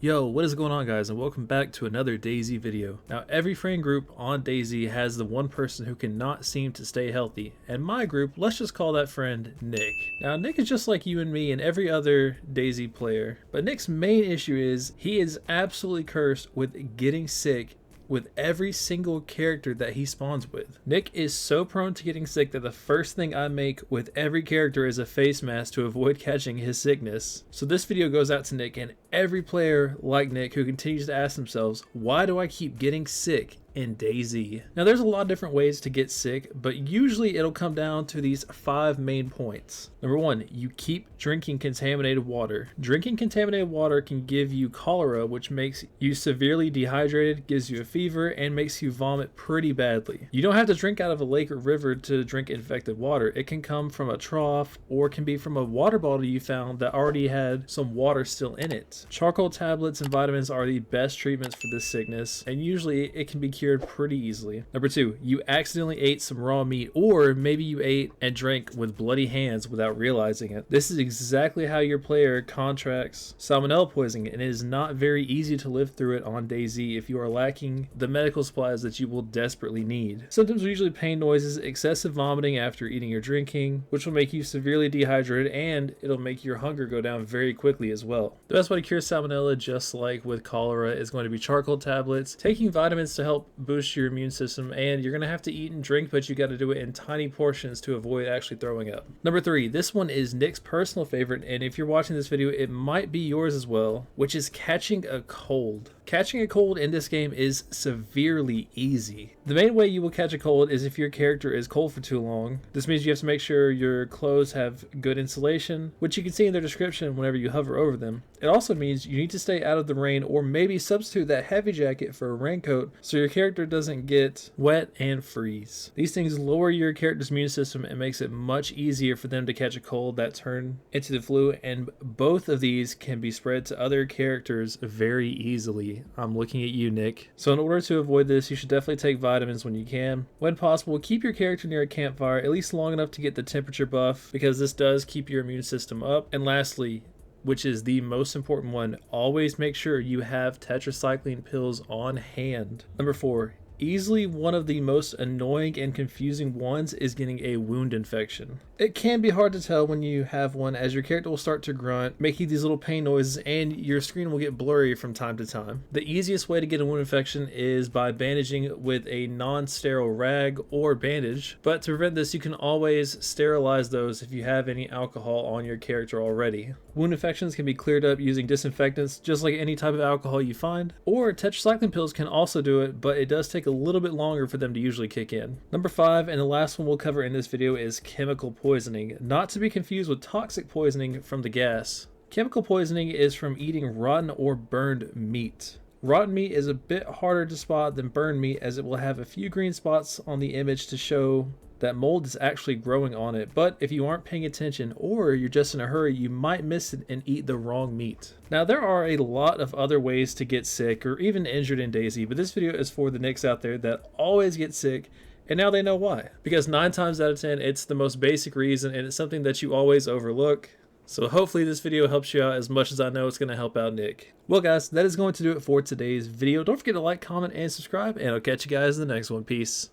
Yo, what is going on guys, and welcome back to another DayZ video. Now every friend group on DayZ has the one person who cannot seem to stay healthy, and my group, let's just call that friend Nick. Now Nick is just like you and me and every other DayZ player, but Nick's main issue is he is absolutely cursed with getting sick with every single character that he spawns with. Nick is so prone to getting sick that the first thing I make with every character is a face mask to avoid catching his sickness. So this video goes out to Nick and every player like Nick who continues to ask themselves, why do I keep getting sick in DayZ? Now there's a lot of different ways to get sick, but usually it'll come down to these 5 main points. Number 1, you keep drinking contaminated water. Drinking contaminated water can give you cholera, which makes you severely dehydrated, gives you a fever, and makes you vomit pretty badly. You don't have to drink out of a lake or river to drink infected water. It can come from a trough or can be from a water bottle you found that already had some water still in it. Charcoal tablets and vitamins are the best treatments for this sickness, and usually it can be cured pretty easily. Number 2, you accidentally ate some raw meat, or maybe you ate and drank with bloody hands without realizing it. This is exactly how your player contracts salmonella poisoning, and it is not very easy to live through it on DayZ if you are lacking the medical supplies that you will desperately need. Symptoms are usually pain noises, excessive vomiting after eating or drinking, which will make you severely dehydrated, and it'll make your hunger go down very quickly as well. The best way to cure salmonella, just like with cholera, is going to be charcoal tablets, taking vitamins to help boost your immune system, and you're going to have to eat and drink, but you got to do it in tiny portions to avoid actually throwing up. Number 3, this one is Nick's personal favorite, and if you're watching this video, it might be yours as well, which is catching a cold. Catching a cold in this game is severely easy. The main way you will catch a cold is if your character is cold for too long. This means you have to make sure your clothes have good insulation, which you can see in their description whenever you hover over them. It also means you need to stay out of the rain, or maybe substitute that heavy jacket for a raincoat so your character doesn't get wet and freeze. These things lower your character's immune system and makes it much easier for them to catch a cold that turn into the flu, and both of these can be spread to other characters very easily. I'm looking at you, Nick. So in order to avoid this, you should definitely take vitamins when you can. When possible, keep your character near a campfire, at least long enough to get the temperature buff, because this does keep your immune system up. And lastly, which is the most important one, always make sure you have tetracycline pills on hand. Number 4, easily one of the most annoying and confusing ones is getting a wound infection. It can be hard to tell when you have one, as your character will start to grunt, making these little pain noises, and your screen will get blurry from time to time. The easiest way to get a wound infection is by bandaging with a non-sterile rag or bandage, but to prevent this, you can always sterilize those if you have any alcohol on your character already. Wound infections can be cleared up using disinfectants, just like any type of alcohol you find, or tetracycline pills can also do it, but it does take a little bit longer for them to usually kick in. Number 5, and the last one we'll cover in this video, is chemical poisoning, not to be confused with toxic poisoning from the gas. Chemical poisoning is from eating rotten or burned meat. Rotten meat is a bit harder to spot than burned meat, as it will have a few green spots on the image to show that mold is actually growing on it, but if you aren't paying attention or you're just in a hurry, you might miss it and eat the wrong meat. Now there are a lot of other ways to get sick or even injured in DayZ, but this video is for the Nicks out there that always get sick, and now they know why. Because 9 times out of 10, it's the most basic reason, and it's something that you always overlook. So hopefully this video helps you out as much as I know it's going to help out Nick. Well guys, that is going to do it for today's video. Don't forget to like, comment, and subscribe, and I'll catch you guys in the next one. Peace.